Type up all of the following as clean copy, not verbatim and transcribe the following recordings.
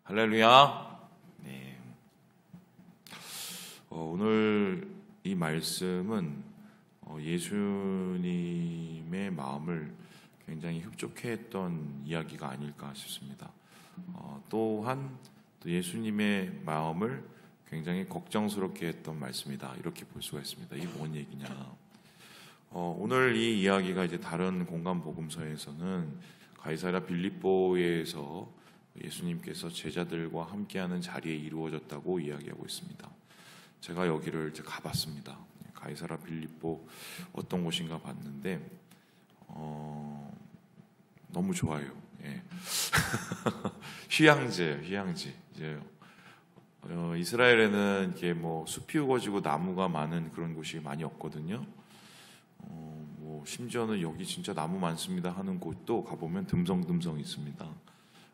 할렐루야. 네. 오늘 이 말씀은 예수님의 마음을 굉장히 흡족해 했던 이야기가 아닐까 싶습니다. 또한 또 예수님의 마음을 굉장히 걱정스럽게 했던 말씀이다, 이렇게 볼 수가 있습니다. 이게 뭔 얘기냐? 오늘 이 이야기가 이제 다른 공간 복음서에서는 가이사랴 빌립보에서 예수님께서 제자들과 함께하는 자리에 이루어졌다고 이야기하고 있습니다. 제가 여기를 이제 가봤습니다. 가이사랴 빌립보 어떤 곳인가 봤는데 너무 좋아요. 예. 휴양지예요. 이제 이스라엘에는 이렇게 뭐 숲이 우거지고 나무가 많은 그런 곳이 많이 없거든요. 심지어는 여기 진짜 나무 많습니다 하는 곳도 가보면 듬성듬성 있습니다.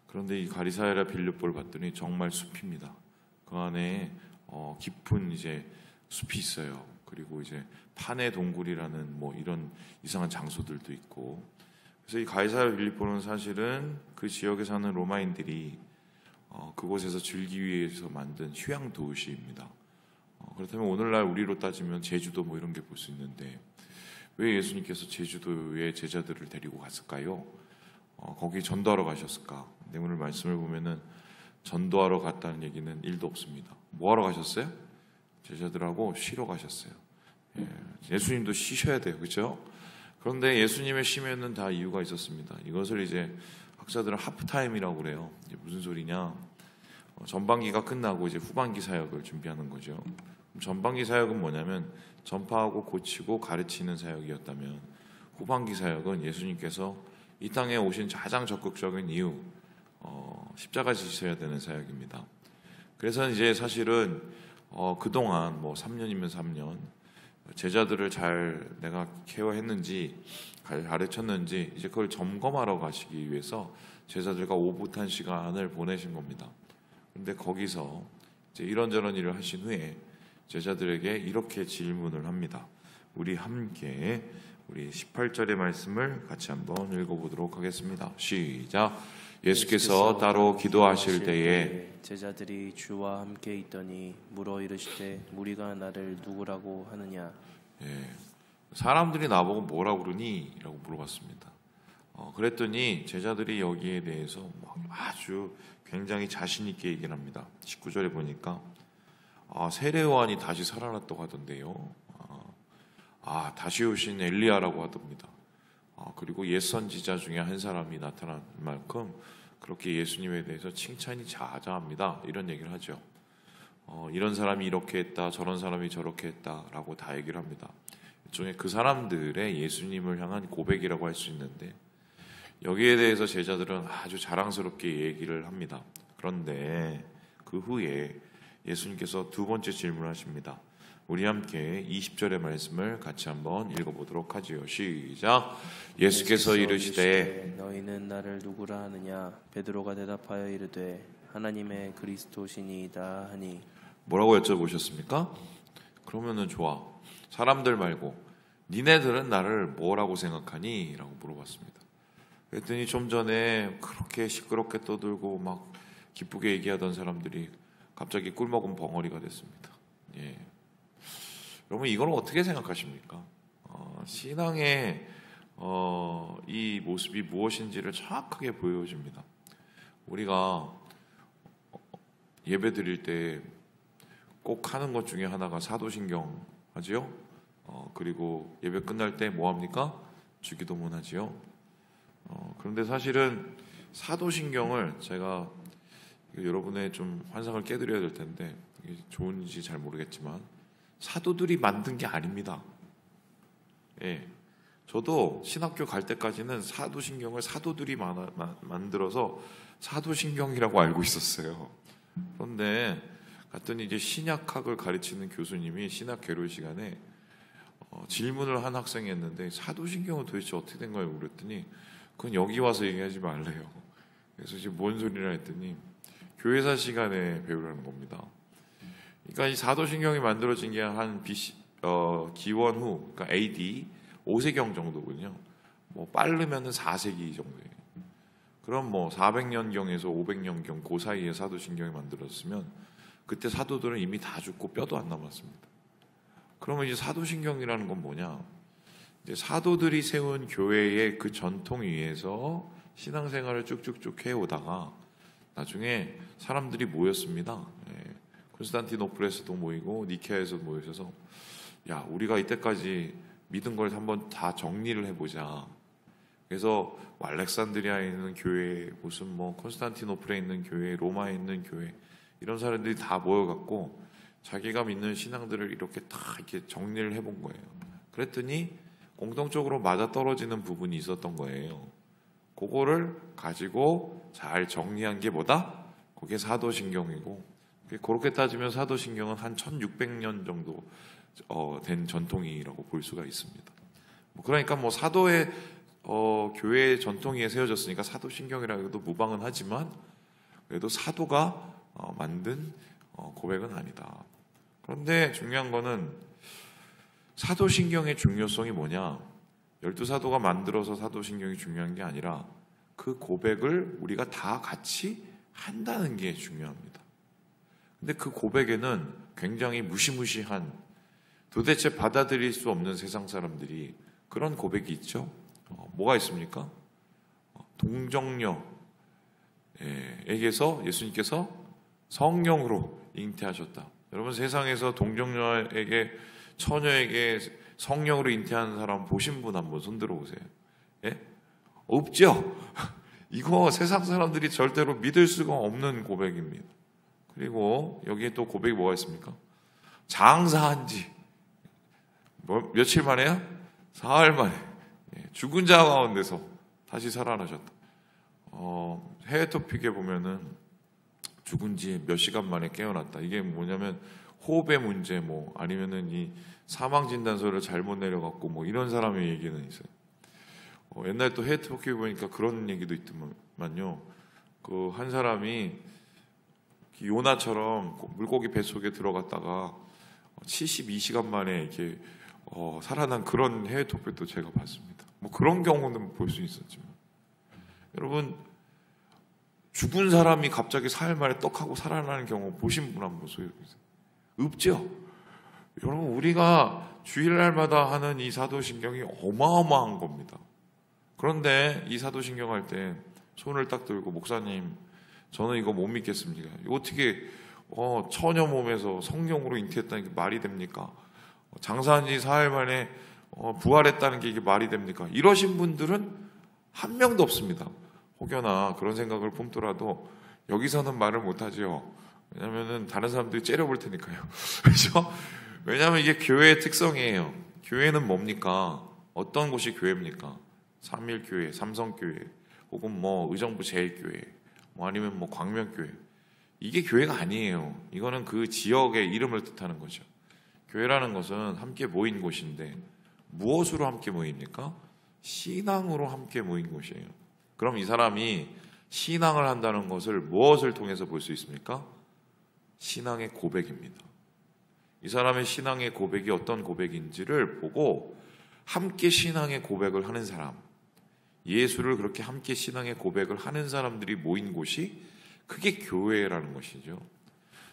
그런데 이 가이사랴 빌립보를 봤더니 정말 숲입니다. 그 안에 깊은 이제 숲이 있어요. 그리고 이제 판의 동굴이라는 뭐 이런 이상한 장소들도 있고. 그래서 이 가이사랴 빌립보는 사실은 그 지역에 사는 로마인들이 그곳에서 즐기기 위해서 만든 휴양 도시입니다. 그렇다면 오늘날 우리로 따지면 제주도 뭐 이런 게 볼 수 있는데 왜 예수님께서 제주도에 제자들을 데리고 갔을까요? 거기 전도하러 가셨을까? 근데 오늘 말씀을 보면은 전도하러 갔다는 얘기는 1도 없습니다. 뭐 하러 가셨어요? 제자들하고 쉬러 가셨어요. 예수님도 쉬셔야 돼요. 그렇죠? 그런데 예수님의 쉼에는 다 이유가 있었습니다. 이것을 이제 학자들은 하프타임이라고 그래요. 이제 무슨 소리냐? 전반기가 끝나고 이제 후반기 사역을 준비하는 거죠. 전반기 사역은 뭐냐면 전파하고 고치고 가르치는 사역이었다면 후반기 사역은 예수님께서 이 땅에 오신 가장 적극적인 이유, 십자가 지셔야 되는 사역입니다. 그래서 이제 사실은 그동안 뭐 3년이면 3년 제자들을 잘 내가 케어했는지 가르쳤는지 이제 그걸 점검하러 가시기 위해서 제자들과 오붓한 시간을 보내신 겁니다. 그런데 거기서 이제 이런저런 일을 하신 후에 제자들에게 이렇게 질문을 합니다. 우리 함께 우리 18절의 말씀을 같이 한번 읽어보도록 하겠습니다. 시작. 예수께서 따로 기도하실 때에 제자들이 주와 함께 있더니 물어 이르시되 무리가 나를 누구라고 하느냐? 사람들이 나보고 뭐라고 그러니? 라고 물어봤습니다. 그랬더니 제자들이 여기에 대해서 아주 굉장히 자신 있게 얘기를 합니다. 19절에 보니까 세례 요한이 다시 살아났다고 하던데요. 다시 오신 엘리야라고 하답니다. 그리고 옛 선지자 중에 한 사람이 나타난 만큼 그렇게 예수님에 대해서 칭찬이 자자합니다. 이런 얘기를 하죠. 이런 사람이 이렇게 했다, 저런 사람이 저렇게 했다라고 다 얘기를 합니다. 일종의 그 사람들의 예수님을 향한 고백이라고 할 수 있는데 여기에 대해서 제자들은 아주 자랑스럽게 얘기를 합니다. 그런데 그 후에 예수님께서 두 번째 질문을 하십니다. 우리 함께 20절의 말씀을 같이 한번 읽어보도록 하지요. 시작. 예수께서 이르시되 너희는 나를 누구라 하느냐? 베드로가 대답하여 이르되 하나님의 그리스도시니이다 하니. 뭐라고 여쭤보셨습니까? 그러면은 좋아. 사람들 말고 니네들은 나를 뭐라고 생각하니? 라고 물어봤습니다. 그랬더니 좀 전에 그렇게 시끄럽게 떠들고 막 기쁘게 얘기하던 사람들이 갑자기 꿀먹은 벙어리가 됐습니다. 여러분 이걸 어떻게 생각하십니까? 신앙의 이 모습이 무엇인지를 정확하게 보여줍니다. 우리가 예배 드릴 때 꼭 하는 것 중에 하나가 사도신경 하지요? 그리고 예배 끝날 때 뭐 합니까? 주기도문 하지요? 그런데 사실은 사도신경을 제가 여러분의 좀 환상을 깨드려야 될 텐데 이게 좋은지 잘 모르겠지만 사도들이 만든 게 아닙니다. 저도 신학교 갈 때까지는 사도신경을 사도들이 만들어서 사도신경이라고 알고 있었어요. 그런데 갔더니 이제 신약학을 가르치는 교수님이 신학 개론 시간에 질문을 한 학생이 했는데 사도신경은 도대체 어떻게 된 거예요? 그랬더니 그건 여기 와서 얘기하지 말래요. 그래서 이제 뭔 소리라 했더니 교회사 시간에 배우라는 겁니다. 그러니까 이 사도신경이 만들어진 게 한 기원 후, 그러니까 AD 5세경 정도군요. 뭐 빠르면은 4세기 정도예요. 그럼 뭐 400년경에서 500년경 그 사이에 사도신경이 만들어졌으면 그때 사도들은 이미 다 죽고 뼈도 안 남았습니다. 그러면 이제 사도신경이라는 건 뭐냐? 이제 사도들이 세운 교회의 그 전통 위에서 신앙생활을 쭉쭉쭉 해오다가 나중에 사람들이 모였습니다. 콘스탄티노플에서도 모이고 니케아에서도 모여서 야, 우리가 이때까지 믿은 걸 한번 다 정리를 해보자. 그래서 알렉산드리아에 있는 교회, 무슨 뭐 콘스탄티노플에 있는 교회, 로마에 있는 교회, 이런 사람들이 다 모여갖고 자기가 믿는 신앙들을 이렇게 다 이렇게 정리를 해본 거예요. 그랬더니 공통적으로 맞아떨어지는 부분이 있었던 거예요. 그거를 가지고 잘 정리한 게 뭐다? 그게 사도신경이고, 그렇게 따지면 사도신경은 한 1600년 정도 된 전통이라고 볼 수가 있습니다. 그러니까 뭐 사도의 교회의 전통이 세워졌으니까 사도신경이라고 해도 무방은 하지만 그래도 사도가 만든 고백은 아니다. 그런데 중요한 거는 사도신경의 중요성이 뭐냐? 12사도가 만들어서 사도신경이 중요한 게 아니라 그 고백을 우리가 다 같이 한다는 게 중요합니다. 근데 그 고백에는 굉장히 무시무시한, 도대체 받아들일 수 없는 세상 사람들이 그런 고백이 있죠. 뭐가 있습니까? 동정녀에게서 예수님께서 성령으로 잉태하셨다. 여러분, 세상에서 동정녀에게, 처녀에게 성령으로 잉태하는 사람 보신 분 한번 손들어 보세요. 예? 없죠? 이거 세상 사람들이 절대로 믿을 수가 없는 고백입니다. 그리고 여기에 또 고백이 뭐가 있습니까? 장사한 지 며칠 만에요? 사흘 만에 죽은 자 가운데서 다시 살아나셨다. 해외 토픽에 보면은 죽은 지 몇 시간 만에 깨어났다. 이게 뭐냐면 호흡의 문제, 뭐 아니면은 이 사망 진단서를 잘못 내려갖고 뭐 이런 사람의 얘기는 있어요. 옛날에 또 해외 토픽에 보니까 그런 얘기도 있더만요. 그 한 사람이 요나처럼 물고기 뱃속에 들어갔다가 72시간 만에 이렇게 살아난 그런 해외 토픽도 제가 봤습니다. 뭐 그런 경우는 볼 수 있었지만, 여러분, 죽은 사람이 갑자기 사흘 만에 떡하고 살아나는 경우 보신 분 한번 보세요. 없죠? 여러분, 우리가 주일날마다 하는 이 사도신경이 어마어마한 겁니다. 그런데 이 사도신경 할 때 손을 딱 들고, 목사님, 저는 이거 못 믿겠습니다. 이거 어떻게 처녀 몸에서 성령으로 잉태했다는 게 말이 됩니까? 장사한 지 사흘 만에 부활했다는 게 이게 말이 됩니까? 이러신 분들은 한 명도 없습니다. 혹여나 그런 생각을 품더라도 여기서는 말을 못하죠. 왜냐면은 다른 사람들이 째려볼 테니까요. 그렇죠? 왜냐하면 이게 교회의 특성이에요. 교회는 뭡니까? 어떤 곳이 교회입니까? 삼일교회, 삼성교회, 혹은 뭐 의정부 제일교회, 뭐 아니면 뭐 광명교회. 이게 교회가 아니에요. 이거는 그 지역의 이름을 뜻하는 거죠. 교회라는 것은 함께 모인 곳인데 무엇으로 함께 모입니까? 신앙으로 함께 모인 곳이에요. 그럼 이 사람이 신앙을 한다는 것을 무엇을 통해서 볼 수 있습니까? 신앙의 고백입니다. 이 사람의 신앙의 고백이 어떤 고백인지를 보고 함께 신앙의 고백을 하는 사람, 예수를 그렇게 함께 신앙의 고백을 하는 사람들이 모인 곳이 그게 교회라는 것이죠.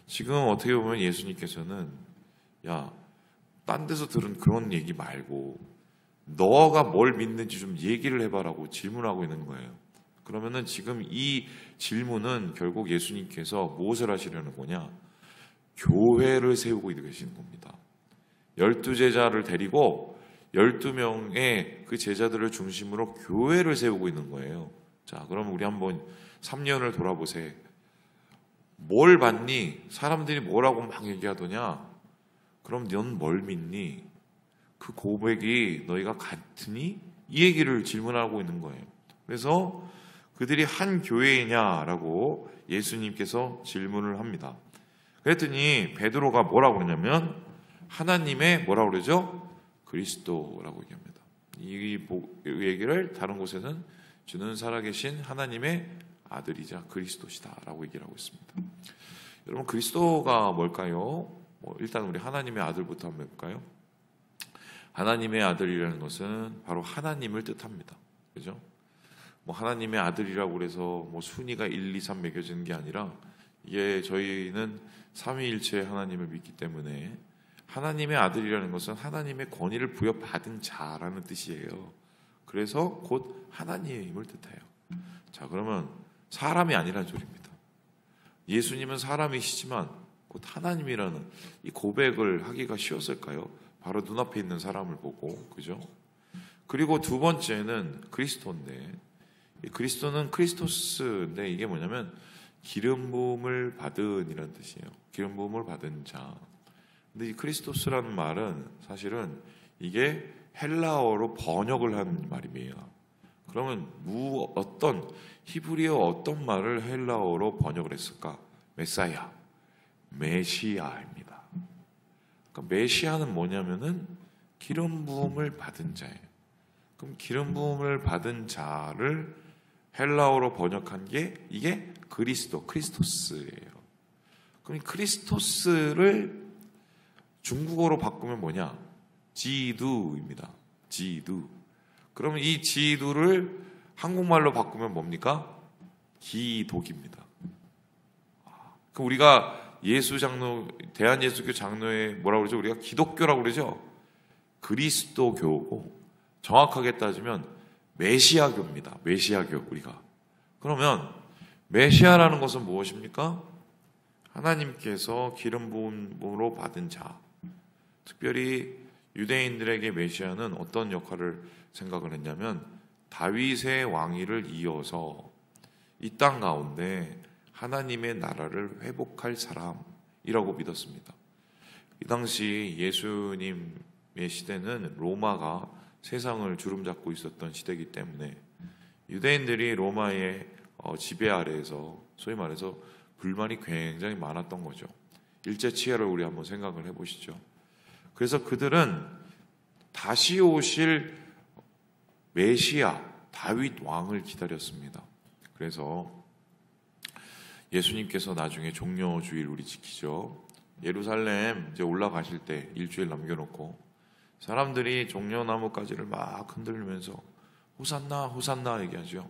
지금 어떻게 보면 예수님께서는 야, 딴 데서 들은 그런 얘기 말고 너가 뭘 믿는지 좀 얘기를 해봐라고 질문하고 있는 거예요. 그러면은 지금 이 질문은 결국 예수님께서 무엇을 하시려는 거냐? 교회를 세우고 계시는 겁니다. 12제자를 데리고 12명의 그 제자들을 중심으로 교회를 세우고 있는 거예요. 자, 그럼 우리 한번 3년을 돌아보세요. 뭘 받니? 사람들이 뭐라고 막 얘기하더냐? 그럼 넌 뭘 믿니? 그 고백이 너희가 같으니? 이 얘기를 질문하고 있는 거예요. 그래서 그들이 한 교회이냐라고 예수님께서 질문을 합니다. 그랬더니 베드로가 뭐라고 그러냐면 하나님의 뭐라고 그러죠? 그리스도라고 얘기합니다. 이 얘기를 다른 곳에는 주는 살아계신 하나님의 아들이자 그리스도시다라고 얘기를 하고 있습니다. 여러분, 그리스도가 뭘까요? 일단 우리 하나님의 아들부터 한번 해볼까요? 하나님의 아들이라는 것은 바로 하나님을 뜻합니다. 그죠? 뭐 하나님의 아들이라고 그래서 뭐 순위가 1, 2, 3 매겨지는 게 아니라 이게 저희는 삼위일체 하나님을 믿기 때문에 하나님의 아들이라는 것은 하나님의 권위를 부여받은 자라는 뜻이에요. 그래서 곧 하나님을 뜻해요. 자, 그러면 사람이 아니라는 소리입니다. 예수님은 사람이시지만 곧 하나님이라는 이 고백을 하기가 쉬웠을까요? 바로 눈앞에 있는 사람을 보고, 그죠? 그리고 두 번째는 그리스도인데, 이 그리스도는 크리스토스인데 이게 뭐냐면 기름 부음을 받은 이라는 뜻이에요. 기름 부음을 받은 자. 근데 이 크리스토스라는 말은 사실은 이게 헬라어로 번역을 한 말이에요. 그러면 어떤 히브리어 어떤 말을 헬라어로 번역을 했을까? 메사야, 메시아입니다. 그러니까 메시아는 뭐냐면은 기름 부음을 받은 자예요. 그럼 기름 부음을 받은 자를 헬라어로 번역한 게 이게 크리스토스예요. 그럼 이 크리스토스를 중국어로 바꾸면 뭐냐? 지두입니다. 지두. 그러면 이 지두를 한국말로 바꾸면 뭡니까? 기독입니다. 그럼 우리가 대한예수교 장로에 뭐라고 그러죠? 우리가 기독교라고 그러죠? 그리스도교고 정확하게 따지면 메시아교입니다. 메시아교 우리가. 그러면 메시아라는 것은 무엇입니까? 하나님께서 기름 부음으로 받은 자. 특별히 유대인들에게 메시아는 어떤 역할을 생각을 했냐면 다윗의 왕위를 이어서 이 땅 가운데 하나님의 나라를 회복할 사람이라고 믿었습니다. 이 당시 예수님의 시대는 로마가 세상을 주름잡고 있었던 시대이기 때문에 유대인들이 로마의 지배 아래에서 소위 말해서 불만이 굉장히 많았던 거죠. 일제치하를 우리 한번 생각을 해보시죠. 그래서 그들은 다시 오실 메시아 다윗 왕을 기다렸습니다. 그래서 예수님께서 나중에 종려주일 우리 지키죠. 예루살렘 이제 올라가실 때 일주일 남겨놓고 사람들이 종려나무가지를 막 흔들면서 호산나 호산나 얘기하죠.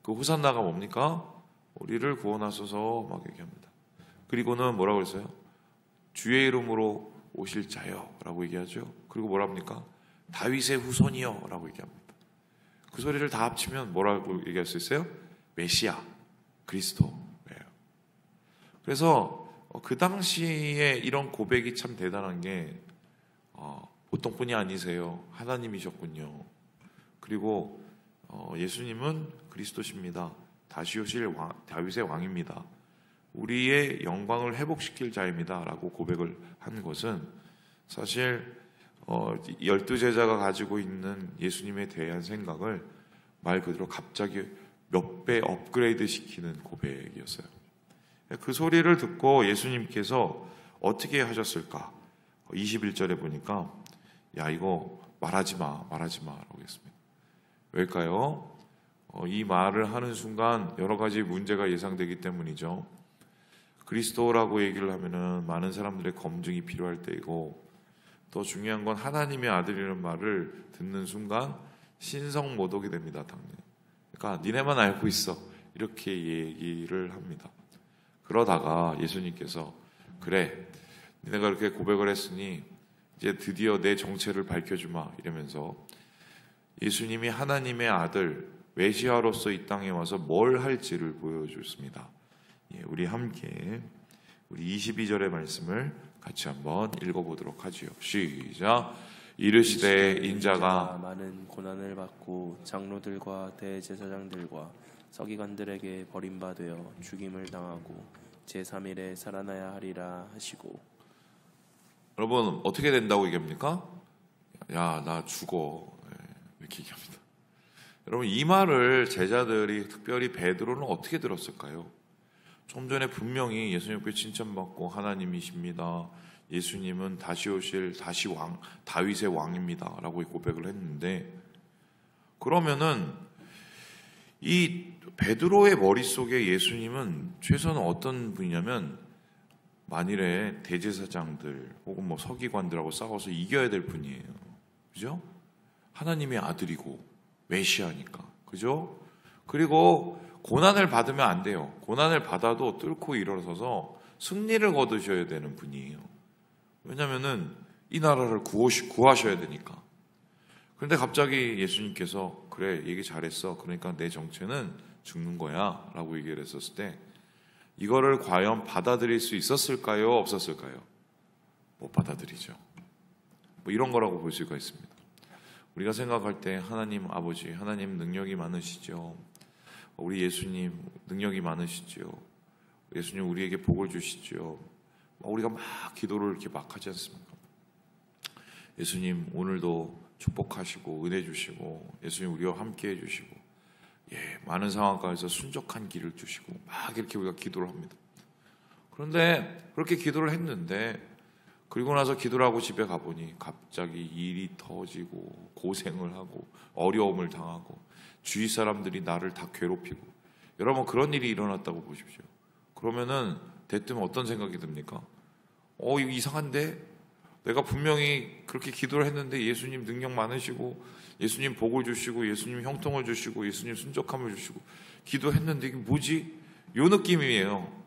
그 호산나가 뭡니까? 우리를 구원하소서 막 얘기합니다. 그리고는 뭐라고 했어요? 주의 이름으로 오실 자요 라고 얘기하죠. 그리고 뭐라 합니까? 다윗의 후손이요 라고 얘기합니다. 그 소리를 다 합치면 뭐라고 얘기할 수 있어요? 메시아, 그리스도예요. 그래서 그 당시에 이런 고백이 참 대단한 게 보통 분이 아니세요. 하나님이셨군요. 그리고 예수님은 그리스도십니다. 다시 오실 다윗의 왕입니다. 우리의 영광을 회복시킬 자입니다. 라고 고백을 한 것은 사실 12제자가 가지고 있는 예수님에 대한 생각을 말 그대로 갑자기 몇 배 업그레이드 시키는 고백이었어요. 그 소리를 듣고 예수님께서 어떻게 하셨을까? 21절에 보니까 야 이거 말하지 마 라고 했습니다. 왜일까요? 이 말을 하는 순간 여러 가지 문제가 예상되기 때문이죠. 그리스도라고 얘기를 하면은 많은 사람들의 검증이 필요할 때이고 더 중요한 건 하나님의 아들이라는 말을 듣는 순간 신성모독이 됩니다. 당연히. 그러니까 니네만 알고 있어 이렇게 얘기를 합니다. 그러다가 예수님께서 그래 니네가 그렇게 고백을 했으니 이제 드디어 내 정체를 밝혀주마 이러면서 예수님이 하나님의 아들 메시아로서 이 땅에 와서 뭘 할지를 보여줬습니다. 우리 함께 우리 22절의 말씀을 같이 한번 읽어보도록 하지요. 시작. 이르시되 인자가 많은 고난을 받고 장로들과 대제사장들과 서기관들에게 버림받아 죽임을 당하고 제3일에 살아나야 하리라 하시고. 여러분 어떻게 된다고 얘기합니까? 야 나 죽어 이렇게 얘기합니다. 여러분 이 말을 제자들이 특별히 베드로는 어떻게 들었을까요? 좀 전에 분명히 예수님께 칭찬받고 하나님이십니다. 예수님은 다시 오실 다윗의 왕입니다. 라고 고백을 했는데 그러면은 이 베드로의 머릿속에 예수님은 최소한 어떤 분이냐면 만일에 대제사장들 혹은 뭐 서기관들하고 싸워서 이겨야 될 분이에요. 그죠? 하나님의 아들이고 메시아니까. 그죠? 그리고 고난을 받으면 안 돼요. 고난을 받아도 뚫고 일어서서 승리를 거두셔야 되는 분이에요. 왜냐면은 이 나라를 구하셔야 되니까. 그런데 갑자기 예수님께서 그래, 얘기 잘했어. 그러니까 내 정체는 죽는 거야 라고 얘기를 했었을 때 이거를 과연 받아들일 수 있었을까요? 없었을까요? 못 받아들이죠. 뭐 이런 거라고 볼 수가 있습니다. 우리가 생각할 때 하나님 아버지, 하나님 능력이 많으시죠. 우리 예수님 능력이 많으시죠. 예수님 우리에게 복을 주시죠. 우리가 막 기도를 이렇게 막 하지 않습니까? 예수님 오늘도 축복하시고 은혜 주시고 예수님 우리와 함께 해주시고 많은 상황 가운데서 순적한 길을 주시고 막 이렇게 우리가 기도를 합니다. 그런데 그렇게 기도를 했는데 그리고 나서 기도를 하고 집에 가보니 갑자기 일이 터지고 고생을 하고 어려움을 당하고 주위 사람들이 나를 다 괴롭히고 여러분 그런 일이 일어났다고 보십시오. 그러면은 대뜸 어떤 생각이 듭니까? 이거 이상한데? 내가 분명히 그렇게 기도를 했는데 예수님 능력 많으시고 예수님 복을 주시고 예수님 형통을 주시고 예수님 순적함을 주시고 기도했는데 이게 뭐지? 요 느낌이에요.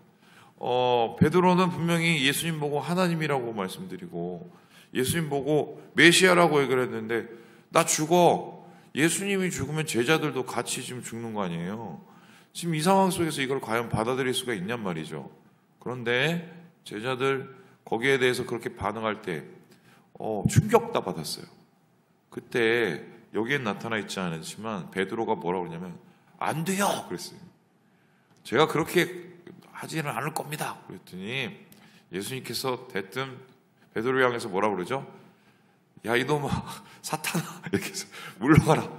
베드로는 분명히 예수님 보고 하나님이라고 말씀드리고 예수님 보고 메시아라고 얘기를 했는데 나 죽어. 예수님이 죽으면 제자들도 같이 지금 죽는 거 아니에요. 지금 이 상황 속에서 이걸 과연 받아들일 수가 있냔 말이죠. 그런데 제자들 거기에 대해서 그렇게 반응할 때 충격 다 받았어요. 그때 여기엔 나타나 있지 않았지만 베드로가 뭐라고 그러냐면 안 돼요 그랬어요. 제가 그렇게 하지는 않을 겁니다 그랬더니 예수님께서 대뜸 베드로 향해서 뭐라고 그러죠? 야 이놈아 사탄아 이렇게 해서 물러가라.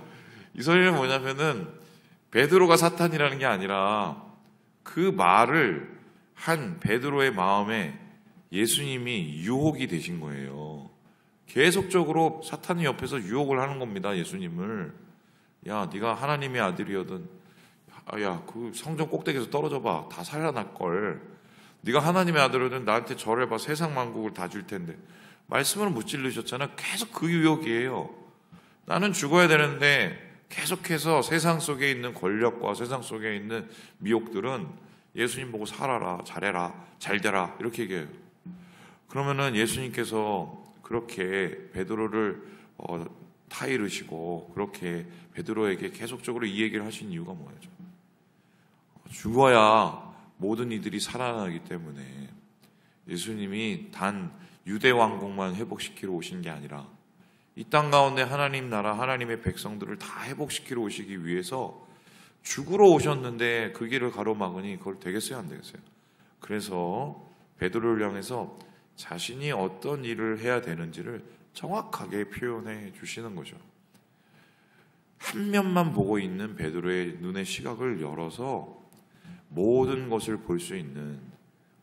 이 소리는 뭐냐면은 베드로가 사탄이라는 게 아니라 그 말을 한 베드로의 마음에 예수님이 유혹이 되신 거예요. 계속적으로 사탄이 옆에서 유혹을 하는 겁니다. 예수님을. 야 네가 하나님의 아들이거든. 야 그 성전 꼭대기에서 떨어져 봐. 다 살아날걸. 네가 하나님의 아들이거든. 나한테 절해봐. 세상 만국을 다 줄 텐데. 말씀을 무찔르셨잖아. 계속 그 유혹이에요. 나는 죽어야 되는데 계속해서 세상 속에 있는 권력과 세상 속에 있는 미혹들은 예수님 보고 살아라, 잘해라, 잘되라 이렇게 얘기해요. 그러면은 예수님께서 그렇게 베드로를 타이르시고 그렇게 베드로에게 계속적으로 이 얘기를 하신 이유가 뭐예요? 죽어야 모든 이들이 살아나기 때문에 예수님이 단 유대 왕국만 회복시키러 오신 게 아니라 이 땅 가운데 하나님 나라 하나님의 백성들을 다 회복시키러 오시기 위해서 죽으러 오셨는데 그 길을 가로막으니 그걸 되겠어요 안 되겠어요? 그래서 베드로를 향해서 자신이 어떤 일을 해야 되는지를 정확하게 표현해 주시는 거죠. 한 면만 보고 있는 베드로의 눈의 시각을 열어서 모든 것을 볼 수 있는,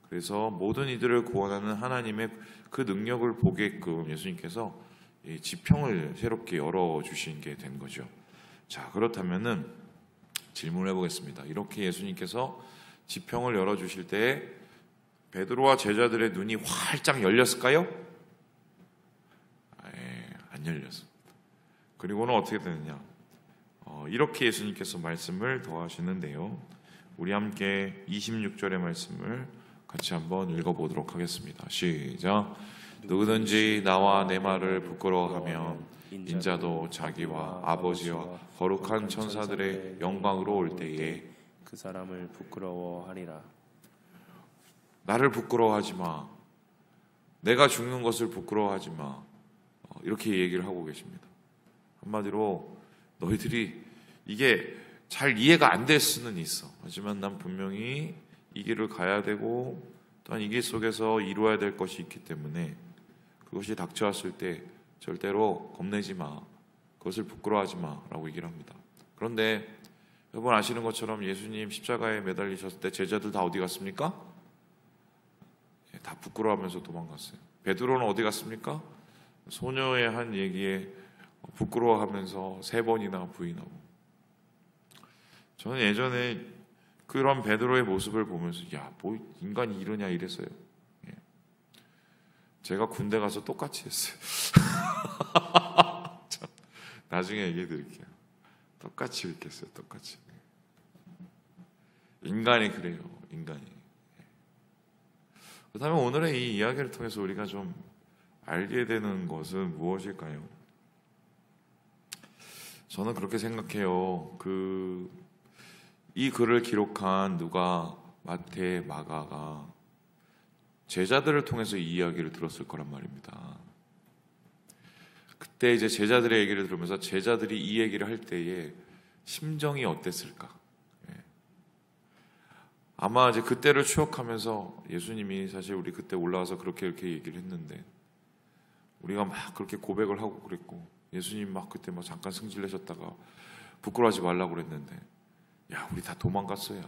그래서 모든 이들을 구원하는 하나님의 그 능력을 보게끔 예수님께서 이 지평을 새롭게 열어주신 게 된 거죠. 자, 그렇다면은 질문을 해보겠습니다. 이렇게 예수님께서 지평을 열어주실 때 베드로와 제자들의 눈이 활짝 열렸을까요? 안 열렸습니다. 그리고는 어떻게 되느냐? 이렇게 예수님께서 말씀을 더하시는데요. 우리 함께 26절의 말씀을 같이 한번 읽어보도록 하겠습니다. 시작. 누구든지 나와 내 말을 부끄러워하면 인자도 자기와 아버지와 거룩한 천사들의 영광으로 올 때에 그 사람을 부끄러워하리라. 나를 부끄러워하지 마. 내가 죽는 것을 부끄러워하지 마. 이렇게 얘기를 하고 계십니다. 한마디로 너희들이 이게 잘 이해가 안 될 수는 있어. 하지만 난 분명히 이 길을 가야 되고 또한 이 길 속에서 이루어야 될 것이 있기 때문에 그것이 닥쳐왔을 때 절대로 겁내지 마. 그것을 부끄러워하지 마 라고 얘기를 합니다. 그런데 여러분 아시는 것처럼 예수님 십자가에 매달리셨을 때 제자들 다 어디 갔습니까? 다 부끄러워하면서 도망갔어요. 베드로는 어디 갔습니까? 소녀의 한 얘기에 부끄러워하면서 3번이나 부인하고. 저는 예전에 그런 베드로의 모습을 보면서 야, 뭐 인간이 이러냐 이랬어요. 제가 군대 가서 똑같이 했어요. 나중에 얘기해 드릴게요. 똑같이 이렇게 했어요. 똑같이. 인간이 그래요. 인간이. 그렇다면 오늘의 이 이야기를 통해서 우리가 좀 알게 되는 것은 무엇일까요? 저는 그렇게 생각해요. 이 글을 기록한 누가, 마태, 마가가 제자들을 통해서 이 이야기를 들었을 거란 말입니다. 그때 이제 제자들의 얘기를 들으면서 제자들이 이 얘기를 할 때에 심정이 어땠을까? 아마 이제 그때를 추억하면서 예수님이 사실 우리 그때 올라와서 그렇게 이렇게 얘기를 했는데 우리가 막 그렇게 고백을 하고 그랬고 예수님 막 그때 막 잠깐 승질내셨다가 부끄러워하지 말라고 그랬는데 야 우리 다 도망갔어야.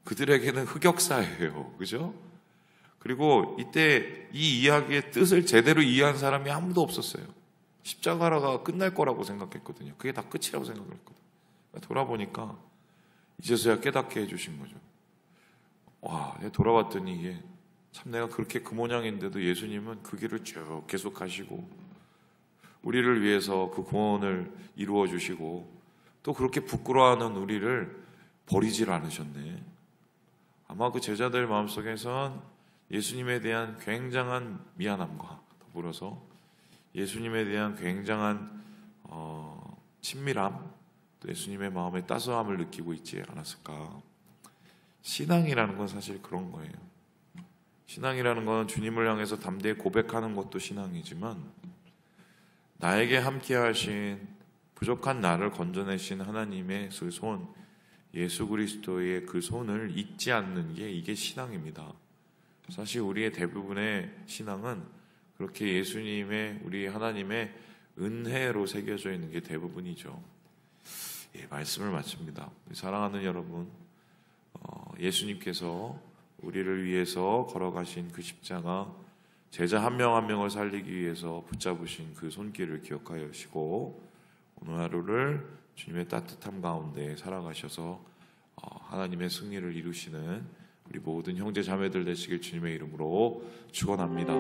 그들에게는 흑역사예요. 그죠? 그리고 이때 이 이야기의 뜻을 제대로 이해한 사람이 아무도 없었어요. 십자가가 끝날 거라고 생각했거든요. 그게 다 끝이라고 생각을 했거든요. 돌아보니까 이제서야 깨닫게 해주신 거죠. 와, 돌아봤더니 이게 참 내가 그렇게 그 모양인데도 예수님은 그 길을 쭉 계속 가시고 우리를 위해서 그 구원을 이루어 주시고 또 그렇게 부끄러워하는 우리를 버리질 않으셨네. 아마 그 제자들 마음속에선 예수님에 대한 굉장한 미안함과 더불어서 예수님에 대한 굉장한 친밀함, 또 예수님의 마음의 따스함을 느끼고 있지 않았을까. 신앙이라는 건 사실 그런 거예요. 신앙이라는 건 주님을 향해서 담대히 고백하는 것도 신앙이지만 나에게 함께 하신 부족한 나를 건져내신 하나님의 그 손, 예수 그리스도의 그 손을 잊지 않는 게 이게 신앙입니다. 사실 우리의 대부분의 신앙은 그렇게 예수님의, 우리 하나님의 은혜로 새겨져 있는 게 대부분이죠. 예, 말씀을 마칩니다. 사랑하는 여러분, 예수님께서 우리를 위해서 걸어가신 그 십자가, 제자 한 명 한 명을 살리기 위해서 붙잡으신 그 손길을 기억하시고 오늘 하루를 주님의 따뜻함 가운데 살아가셔서 하나님의 승리를 이루시는 우리 모든 형제 자매들 되시길 주님의 이름으로 축원합니다.